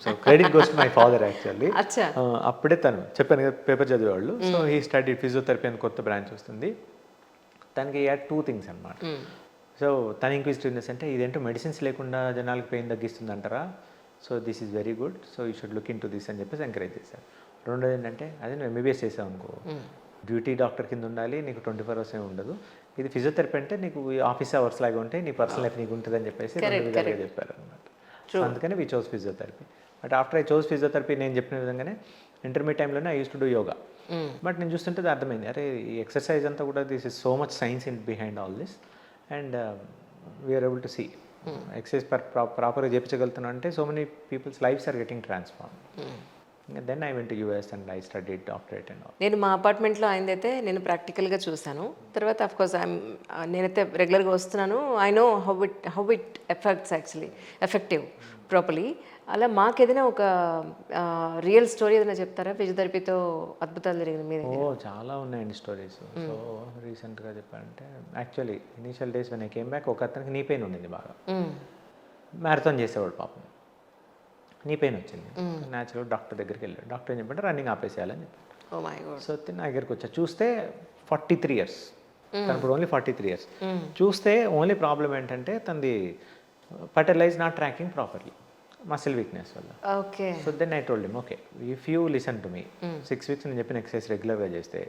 So credit goes to my father actually. అచ్చా. అప్పుడే తను చెప్పాను కదా పేపర్ చదివేవాళ్ళు. సో హీ స్టడీ ఫిజియోథెరపీ అని కొత్త బ్రాంచ్ వస్తుంది. తనకి యాడ్ 2 థింగ్స్ అనమాట. సో తన ఇంక్విజిటివ్నెస్ అంటే ఇదేంటో మెడిసిన్స్ లేకుండా జనాలకు పెయిన్ తగ్గిస్తుంది అంటారా, so this is very good, so you should look in to this అని చెప్పేసి ఎంకరేజ్ చేశారు. రెండోది ఏంటంటే అదే నువ్వు ఎంబీబీఎస్ చేసావు అనుకో, డ్యూటీ డాక్టర్ కింద ఉండాలి, నీకు 24 hours ఏమి ఉండదు. ఇది ఫిజియోథెరపీ అంటే నీకు ఆఫీస్ అవర్స్ లాగా ఉంటే నీ పర్సనల్ లైఫ్ నీకు ఉంటుంది అని చెప్పేసి రెండు విధాలుగా చెప్పారు అనమాట. సో అందుకని we chose physiotherapy. But after I chose physiotherapy నేను చెప్పిన విధంగానే ఇంటర్మీడియట్ టైంలోనే I use to do yoga. But నేను చూస్తుంటే అది అర్థమైంది, అరే ఈ ఎక్సర్సైజ్ అంతా కూడా this is so much science in behind all this and we're able to see exercise ప్రాపర్గా చేయించగలుగుతున్నా అంటే so many peoples lives are getting transform. Then I went to US and I studied doctorate and all. నేను మా అపార్ట్మెంట్లో ఆయనదైతే నేను ప్రాక్టికల్గా చూశాను. తర్వాత అఫ్కోర్స్ నేనైతే రెగ్యులర్గా వస్తున్నాను. I know how it effects actually effective properly. అలా మాకు ఏదైనా ఒక రియల్ స్టోరీ ఏదైనా చెప్తారా ఫిజియోథెరపీతో అద్భుతాలు జరిగింది మీద? చాలా ఉన్నాయండి స్టోరీస్. సో రీసెంట్గా చెప్పాలంటే actually initial days when I came back ఒక అతనికి నీ పెయిన్ ఉండింది బాగా, మ్యారథాన్ చేసేవాడు పాపం, నీ పెయిన్ వచ్చింది. న్యాచురల్ డాక్టర్ దగ్గరికి వెళ్ళాడు. డాక్టర్ ఏం చెప్పంటే రన్నింగ్ ఆపేసేయాలని చెప్పారు. సో నా దగ్గరికి వచ్చా, చూస్తే 43 years, తను ఇప్పుడు ఓన్లీ 43 years. చూస్తే ఓన్లీ ప్రాబ్లం ఏంటంటే తనది పటర్లైజ్ not tracking properly, muscle weakness వల్ల. Okay. So then I told him okay if you listen to me 6 weeks నేను చెప్పిన ఎక్సర్సైజ్ రెగ్యులర్గా చేస్తే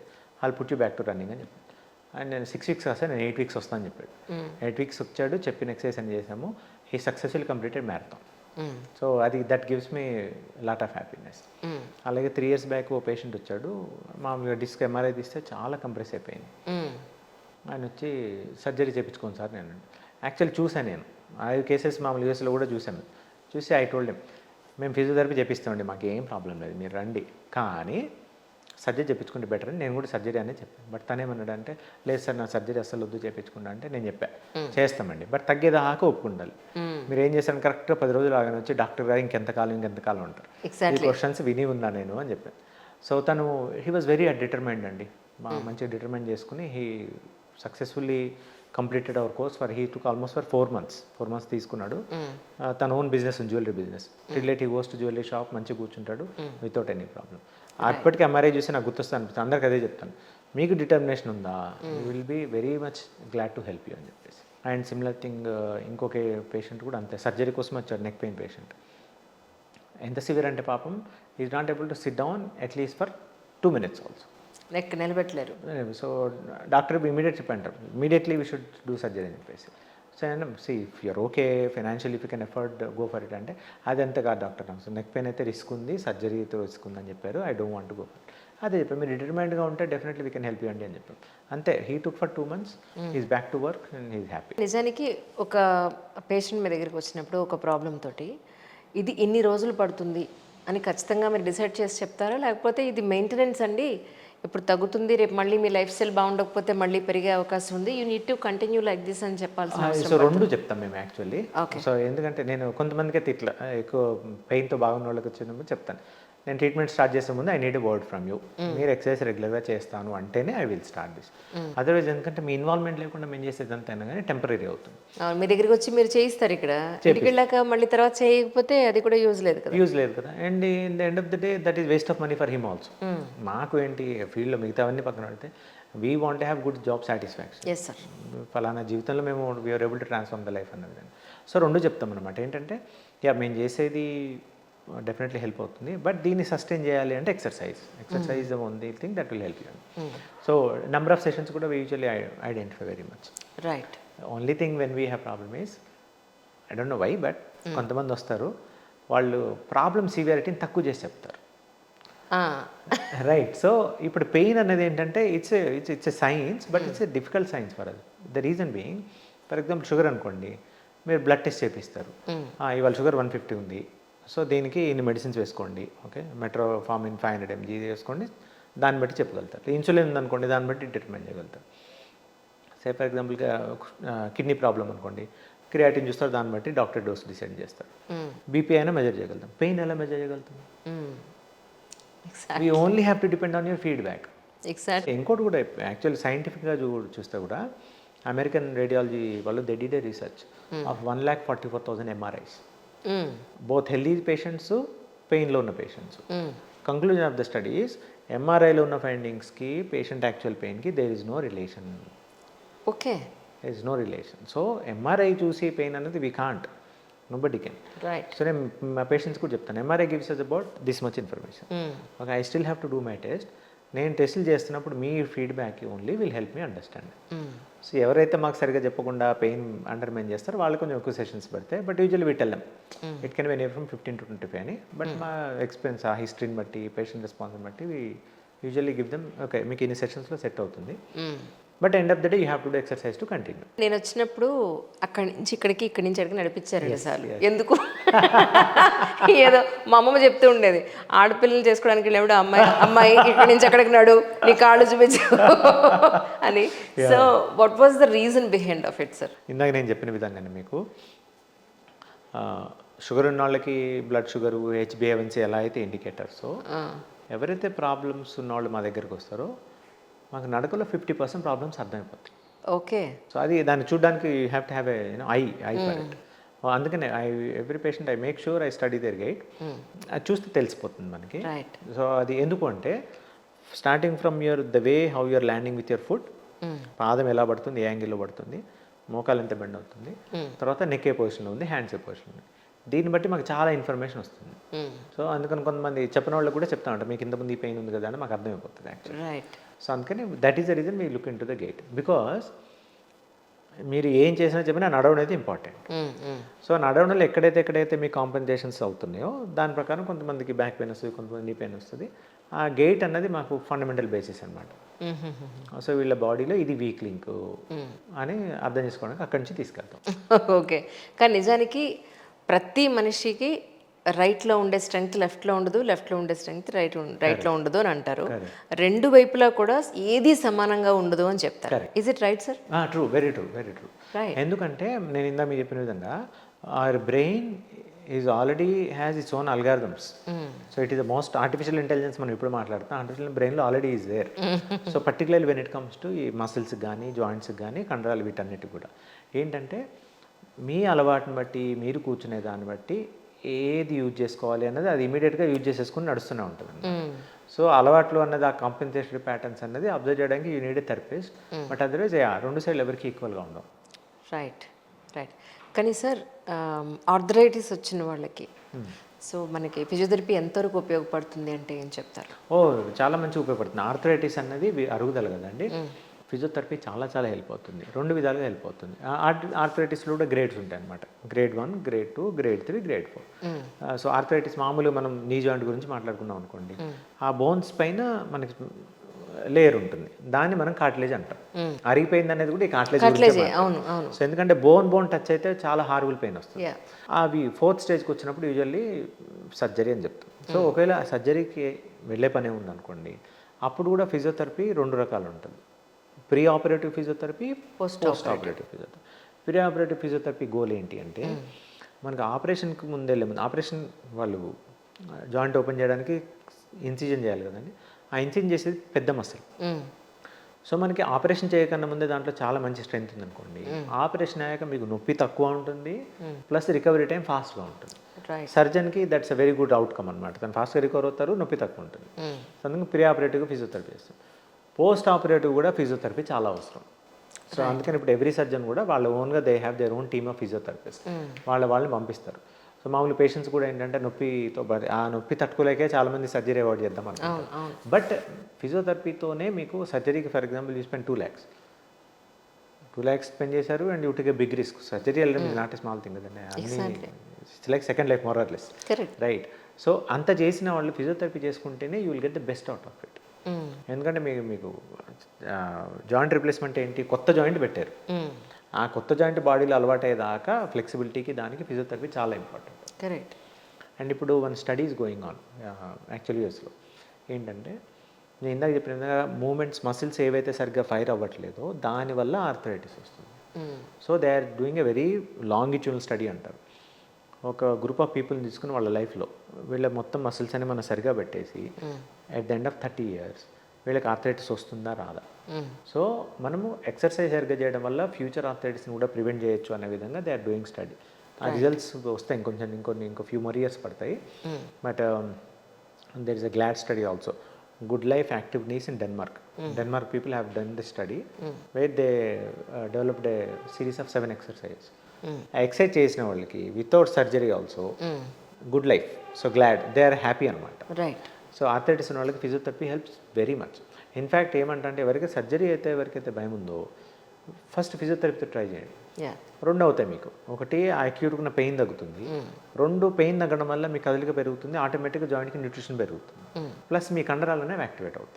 I'll put you back to running అని చెప్పాను. అండ్ నేను 6 weeks కాస్త నేను 8 weeks వస్తాను అని చెప్పాడు. 8 weeks వచ్చాడు, చెప్పిన ఎక్సర్సైజ్ అని చేసాము. He successful completed marathon. So అది that gives me lot of happiness. అలాగే 3 years బ్యాక్ ఓ పేషెంట్ వచ్చాడు, మామూలుగా డిస్క్ ఎంఆర్ఐ తీస్తే చాలా కంప్రెస్ అయిపోయింది. ఆయన వచ్చి సర్జరీ చేయించుకోండి సార్ నేను యాక్చువల్లీ చూశాను. నేను 5 cases మామూలు యూఎస్లో కూడా చూశాను. చూసి ఐ టోల్డ్ హిమ్ మేము ఫిజియోథెరపీ చేపిస్తామండి, మాకు ఏం ప్రాబ్లం లేదు, మీరు రండి, కానీ సర్జరీ చేయించుకుంటే బెటర్ అని నేను కూడా సర్జరీ అనే చెప్పాను. బట్ తనేమన్నాడు అంటే లేదు సార్ నా సర్జరీ అసలు వద్దు చేయించుకుంటా అంటే నేను చెప్పాను చేస్తామండి, బట్ తగ్గేదాకా ఒప్పుకుండాలి. మీరు ఏం చేశాను కరెక్ట్గా 10 రోజులు ఆగానే వచ్చి డాక్టర్ గారు ఇంకెంతకాలం అంటారు. ఈ క్వశ్చన్స్ విని ఉన్నా నేను అని చెప్పాను. సో తను హీ వాజ్ వెరీ డిటర్మైండ్ అండి, మంచిగా డిటర్మైండ్ చేసుకుని he successfully completed hour course for he took almost for 4 months తీసుకున్నాడు. తన own business jewellery business, relative goes to jewellery shop, మంచిగా కూర్చుంటాడు వితౌట్ ఎనీ ప్రాబ్లం. అప్పటికి ఎంఆర్ఐ చూసి నాకు గుర్తొస్తాను అనిపిస్తుంది, అందరికి అదే చెప్తాను, మీకు డిటర్మినేషన్ ఉందా you will be very much glad to help you అని చెప్పేసి. అండ్ సిమిలర్ థింగ్ ఇంకొక పేషెంట్ కూడా అంతే, సర్జరీ కోసం వచ్చాడు, నెక్ పెయిన్ పేషెంట్. ఎంత సివియర్ అంటే పాపం is not able to sit down at least for 2 minutes also, neck నిలబెట్టలేరు. సో డాక్టర్ ఇమీడియట్ చెప్పంటారు immediately we should do surgery అని చెప్పేసి. So see if you're okay financial if you can afford go for it అంటే అది అంత కాదు doctor, నాకు so neck pain అయితే రిస్క్ ఉంది, సర్జరీతో రిస్క్ ఉందని చెప్పారు, I don't want go for it. అదే చెప్పారు, మీరు డిటర్మైండ్గా ఉంటే definitely we can help you అండి అని చెప్పారు. అంతే, he took for 2 months, he's back to work and he's happy. నిజానికి ఒక పేషెంట్ మీ దగ్గరికి వచ్చినప్పుడు ఒక ప్రాబ్లం తోటి ఇది ఇన్ని రోజులు పడుతుంది అని ఖచ్చితంగా మీరు డిసైడ్ చేసి చెప్తారా, లేకపోతే ఇది మెయింటెనెన్స్ అండి ఇప్పుడు తగ్గుతుంది, రేపు మళ్ళీ మీ లైఫ్ స్టైల్ బాగుండకపోతే మళ్ళీ పెరిగే అవకాశం ఉంది, you need to continue like this అని చెప్పాల్సిన అవసరం? సో రెండు చెప్తాం మేము యాక్చువల్లీ. సో ఎందుకంటే నేను కొంతమందికి అయితే ఇట్లా ఎక్కువ పెయిన్తో బాగున్న వాళ్ళకి వచ్చినప్పుడు చెప్తాను, నేను ట్రీట్మెంట్ స్టార్ట్ చేసే ముందు I need a word from you, మీరు ఎక్సర్సైజ్ రెగ్యులర్గా చేస్తాను అంటేనే I will start this. Otherwise ఎందుకంటే మీ ఇన్వాల్వ్మెంట్ లేకుండా మేము చేసేదంతా అయినా కానీ టెంపరీ అవుతుంది. మీ దగ్గరికి వచ్చి మీరు చేయిస్తారు, ఇక్కడ ఇంటికి వెళ్ళాక మళ్ళీ తర్వాత చేయకపోతే అది కూడా యూజ్ లేదు కదా. And in the end of the day that is waste of money for him also. మాకు ఏంటి ఫీల్డ్లో మిగతావన్నీ పక్కన పెడితే we want have good job satisfaction. Yes sir, ఫలానా జీవితంలో మేము we're able to transform the life అన్న విధంగా. సో రెండు చెప్తాం అనమాట, ఏంటంటే మేము చేసేది డెఫినెట్లీ హెల్ప్ అవుతుంది, బట్ దీన్ని సస్టైన్ చేయాలి అంటే exercise the only thing that will help you. So number of sessions కూడా we usually identify very much. Right. Only thing when we have problem is I don't know why, but కొంతమంది వస్తారు వాళ్ళు problem సివియారిటీని తక్కువ చేసి చెప్తారు. Right. So ఇప్పుడు pain అనేది ఏంటంటే it's a science, but it's a difficult science for అది. The reason being, for example sugar అనుకోండి, మీరు బ్లడ్ టెస్ట్ చేపిస్తారు, ఇవాళ షుగర్ 150 ఉంది, సో దీనికి ఇన్ని మెడిసిన్స్ వేసుకోండి, ఓకే, మెట్రోఫార్మిన్ 500 mg వేసుకోండి, దాన్ని బట్టి చెప్పగలుగుతారు. ఇన్సులిన్ ఉందనుకోండి, దాన్ని బట్టి డిటర్మైన్ చేయగలుగుతారు. సే ఫర్ ఎగ్జాంపుల్గా కిడ్నీ ప్రాబ్లం అనుకోండి, క్రియాటిన్ చూస్తారు, దాన్ని బట్టి డాక్టర్ డోస్ డిసైడ్ చేస్తారు. బీపీ అయినా మెజర్ చేయగలుగుతాం, పెయిన్ ఎలా మెజర్ చేయగలుగుతాం? We only have to depend on your feedback. ఇంకోటి కూడా యాక్చువల్లీ సైంటిఫిక్గా చూస్తే కూడా అమెరికన్ రేడియాలజీ వాళ్ళు they did a research of 1,44,000 MRIs. Both healthy patients పెయిన్లో ఉన్న patients. Conclusion of the study is ఎంఆర్ఐలో ఉన్న ఫైండింగ్స్కి పేషెంట్ యాక్చువల్ పెయిన్కి there is no relation. Okay, there is no relation. So MRI చూసి పెయిన్ అనేది we can't, nobody can. Right. So నేను మా పేషెంట్స్ కూడా చెప్తాను, MRI gives us about this much information. Okay, I still have to do my test. నేను టెస్టులు చేస్తున్నప్పుడు మీ feedback only will help me understand. So ఎవరైతే మాకు సరిగ్గా చెప్పకుండా పెయిన్ అండర్మైన్ చేస్తారో వాళ్ళు కొంచెం ఎక్కువ సెషన్స్ పెడతాయి. But usually we tell them it can be any from 15 to 25 అని. బట్ మా ఎక్స్పీరియన్స్ ఆ హిస్టరీని బట్టి పేషెంట్ రెస్పాన్స్ని బట్టి we usually give them okay మీకు ఇన్ని సెషన్స్లో సెట్ అవుతుంది. But end of the day you have to do exercise to continue. నేను వచ్చినప్పుడు అక్కడి నుంచి ఇక్కడికి, ఇక్కడి నుంచి అక్కడికి నడిపించారండి సార్. ఎందుకు? ఏదో మా అమ్మమ్మ చెప్తూ ఉండేది, ఆడపిల్లలు చేసుకోవడానికి వెళ్ళినప్పుడు అమ్మాయి ఇక్కడి నుంచి అక్కడికి నడు, నీ కాళ్ళు చూపించు అని. So what was the reason behind of it sir? ఇందాక నేను చెప్పిన విధంగానే మీకు షుగర్ ఉన్న వాళ్ళకి బ్లడ్ షుగరు, HbA1c ఎలా అయితే ఇండికేటర్సో, ఎవరైతే ప్రాబ్లమ్స్ ఉన్న వాళ్ళు మా దగ్గరికి వస్తారో మాకు నడకలో 50% ప్రాబ్లమ్స్ అర్థమైపోతాయి. ఓకే. సో అది దాన్ని చూడడానికి you have to have eye for it. అందుకనే every patient I make sure I study their gait. అది చూస్తే తెలిసిపోతుంది మనకి. సో అది ఎందుకు అంటే starting from the way how you're landing with your foot, పాదం ఎలా పడుతుంది, ఏ యాంగిల్లో పడుతుంది, మోకాలు ఎంత బెండ్ అవుతుంది, తర్వాత నెక్ ఏ పొజిషన్లో ఉంది, హ్యాండ్స్ ఏ పొజిషన్లో ఉంది, దీన్ని బట్టి మాకు చాలా ఇన్ఫర్మేషన్ వస్తుంది. సో అందుకని కొంతమంది చెప్పిన వాళ్ళు కూడా చెప్తా ఉంటారు మీకు ఇంతకుముందు ఈ పెయిన్ ఉంది కదా అని మాకు అర్థమైపోతుంది యాక్చువల్లీ. సో అందుకని that is the reason we look in to the gate. Because మీరు ఏం చేసినా చెప్పినా నడవడం అనేది ఇంపార్టెంట్. సో నడవడంలో ఎక్కడైతే మీకు కాంపెన్సేషన్స్ అవుతున్నాయో దాని ప్రకారం కొంతమందికి బ్యాక్ పెయిన్ వస్తుంది, కొంతమంది పెయిన్ వస్తుంది. ఆ గేట్ అన్నది మాకు ఫండమెంటల్ బేసిస్ అనమాట. సో వీళ్ళ బాడీలో ఇది వీక్ లింక్ అని అర్థం చేసుకోవడానికి అక్కడి నుంచి తీసుకెళ్తాం. ఓకే. కానీ నిజానికి ప్రతి మనిషికి రైట్లో ఉండే స్ట్రెంగ్త్ లెఫ్ట్లో ఉండదు, లెఫ్ట్లో ఉండే స్ట్రెంగ్త్ రైట్లో ఉండదు అని అంటారు. రెండు వైపులా కూడా ఏది సమానంగా ఉండదు అని చెప్తారు. Is it right sir? True, very true, very true. ఎందుకంటే నేను ఇందా మీరు చెప్పిన విధంగా our brain is already has its own algorithms. So it is the most artificial intelligence మనం ఇప్పుడు మాట్లాడుతాం. ఆర్టిఫిషియల్ బ్రెయిన్లో already is there. So particularly when it comes to ఈ మసిల్స్కి కానీ జాయింట్స్కి కానీ కండరాలు వీటన్నిటికి కూడా ఏంటంటే మీ అలవాటుని బట్టి మీరు కూర్చునే దాన్ని బట్టి ఏది యూజ్ చేసుకోవాలి అన్నది అది ఇమీడియట్గా యూజ్ చేసేసుకుని నడుస్తూనే ఉంటుంది. సో అలవాట్లు అన్నది ఆ కాంపెన్సేటరీ ప్యాటర్న్స్ అన్నది అబ్జర్వ్ చేయడానికి you need a therapist. But otherwise రెండు సైడ్లు ఎవరికి ఈక్వల్గా ఉండవు. రైట్. కానీ సార్ ఆర్థరైటిస్ వచ్చిన వాళ్ళకి సో మనకి ఫిజియోథెరపీ ఎంతవరకు ఉపయోగపడుతుంది అంటే ఏం చెప్తారు? చాలా మంచిగా ఉపయోగపడుతుంది. ఆర్థరైటిస్ అన్నది అరుగుదల కదండి. ఫిజియోథెరపీ చాలా హెల్ప్ అవుతుంది, రెండు విధాలుగా హెల్ప్ అవుతుంది. ఆర్థరైటిస్లో కూడా గ్రేడ్స్ ఉంటాయి అనమాట. Grade 1, grade 2, grade 3, grade 4. So arthritis మామూలుగా మనం నీ జాయింట్ గురించి మాట్లాడుకున్నాం అనుకోండి, ఆ బోన్స్ పైన మనకి లేయర్ ఉంటుంది, దాన్ని మనం కార్టిలేజ్ అంటాం. అరిగిపోయింది అనేది కూడా ఈ కార్టిలేజ్. సో ఎందుకంటే బోన్ టచ్ అయితే చాలా హార్బుల్ పెయిన్ వస్తుంది. అవి 4th స్టేజ్కి వచ్చినప్పుడు యూజువల్లీ సర్జరీ అని చెప్తాం. సో ఒకవేళ సర్జరీకి వెళ్ళే పనే ఉందనుకోండి, అప్పుడు కూడా ఫిజియోథెరపీ 2 రకాలు ఉంటుంది. Pre operative physiotherapy, post operative physiotherapy. Pre operative physiotherapy goal ఏంటి అంటే మనకు ఆపరేషన్కి ముందు ఆపరేషన్ వాళ్ళు జాయింట్ ఓపెన్ చేయడానికి ఇన్సిజన్ చేయాలి కదండి. ఆ ఇన్సిజన్ చేసేది పెద్ద మసిల్. సో మనకి ఆపరేషన్ చేయకన్నా ముందే దాంట్లో చాలా మంచి స్ట్రెంత్ ఉందనుకోండి, ఆపరేషన్ అయ్యాక మీకు నొప్పి తక్కువ ఉంటుంది, ప్లస్ రికవరీ టైం ఫాస్ట్గా ఉంటుంది. సర్జన్కి that's a very good outcome అనమాట. తను ఫాస్ట్గా రికవర్ అవుతారు, నొప్పి తక్కువ ఉంటుంది. సో అందుకని ప్రీ ఆపరేటివ్గా ఫిజియోథెరపీ చేస్తాం. పోస్ట్ ఆపరేటివ్ కూడా ఫిజియోథెరపీ చాలా అవసరం. సో అందుకని ఇప్పుడు ఎవ్రీ సర్జన్ కూడా వాళ్ళ ఓన్గా they have their own team of physiotherapist. వాళ్ళని పంపిస్తారు. సో మామూలు పేషెంట్స్ కూడా ఏంటంటే నొప్పితో ఆ నొప్పి తట్టుకోలేకే చాలామంది సర్జరీ అవాయిడ్ చేద్దాం అనుకుంటారు. బట్ ఫిజియోథెరపీతోనే మీకు సర్జరీకి for example you spend 2 lakhs spend చేశారు and you take a big risk. Surgery వెళ్ళడం is not a small thing కదండి. It's like second life more or less, right? So అంత చేసిన వాళ్ళు ఫిజియోథెరపీ చేసుకుంటేనే you will get the best out of it. ఎందుకంటే మీకు joint replacement ఏంటి, కొత్త జాయింట్ పెట్టారు. ఆ కొత్త జాయింట్ బాడీలో అలవాటు అయ్యేదాకా ఫ్లెక్సిబిలిటీకి దానికి ఫిజియోథెరపీ చాలా ఇంపార్టెంట్. కరెక్ట్. అండ్ ఇప్పుడు 1 study is going on actually యూఎస్లో. ఏంటంటే నేను ఇందాక చెప్పిన విధంగా మూమెంట్స్ మసిల్స్ ఏవైతే సరిగ్గా ఫైర్ అవ్వట్లేదో దానివల్ల ఆర్థరైటిస్ వస్తుంది. So they are doing a very longitudinal study అంటారు. ఒక గ్రూప్ ఆఫ్ పీపుల్ని తీసుకుని వాళ్ళ లైఫ్లో వీళ్ళ మొత్తం మసిల్స్ అని మనం సరిగా పెట్టేసి at the end of 30 years వీళ్ళకి ఆర్థరైటిస్ వస్తుందా రాదా. సో మనము ఎక్సర్సైజ్ సరిగ్గా చేయడం వల్ల ఫ్యూచర్ ఆర్థరైటిస్ని కూడా ప్రివెంట్ చేయొచ్చు అనే విధంగా దే ఆర్ డూయింగ్ స్టడీ. ఆ రిజల్ట్స్ వస్తాయి ఇంకో ఫ్యూ మోర్ ఇయర్స్ పడతాయి. But there is a glad study also, good life active knees in Denmark people have done this study where they developed a series of 7 exercises. ఆ exercise చేసిన వాళ్ళకి without surgery also good life, so glad, they are happy అనమాట. Right. So arthritis ఉన్న వాళ్ళకి physiotherapy helps very much. In fact ఏమంటే ఎవరికైతే surgery అయితే ఎవరికైతే భయం ఉందో ఫస్ట్ ఫిజియోథెరపీతో ట్రై చేయండి. యా. 2 అవుతాయి మీకు. ఒకటి ఆ అక్యూట్గా ఉన్న పెయిన్ తగ్గుతుంది, 2 పెయిన్ తగ్గడం వల్ల మీ కదలిక పెరుగుతుంది, ఆటోమేటిక్గా జాయింట్కి న్యూట్రిషన్ పెరుగుతుంది, ప్లస్ మీ కండరాలు అనేవి యాక్టివేట్ అవుతాయి.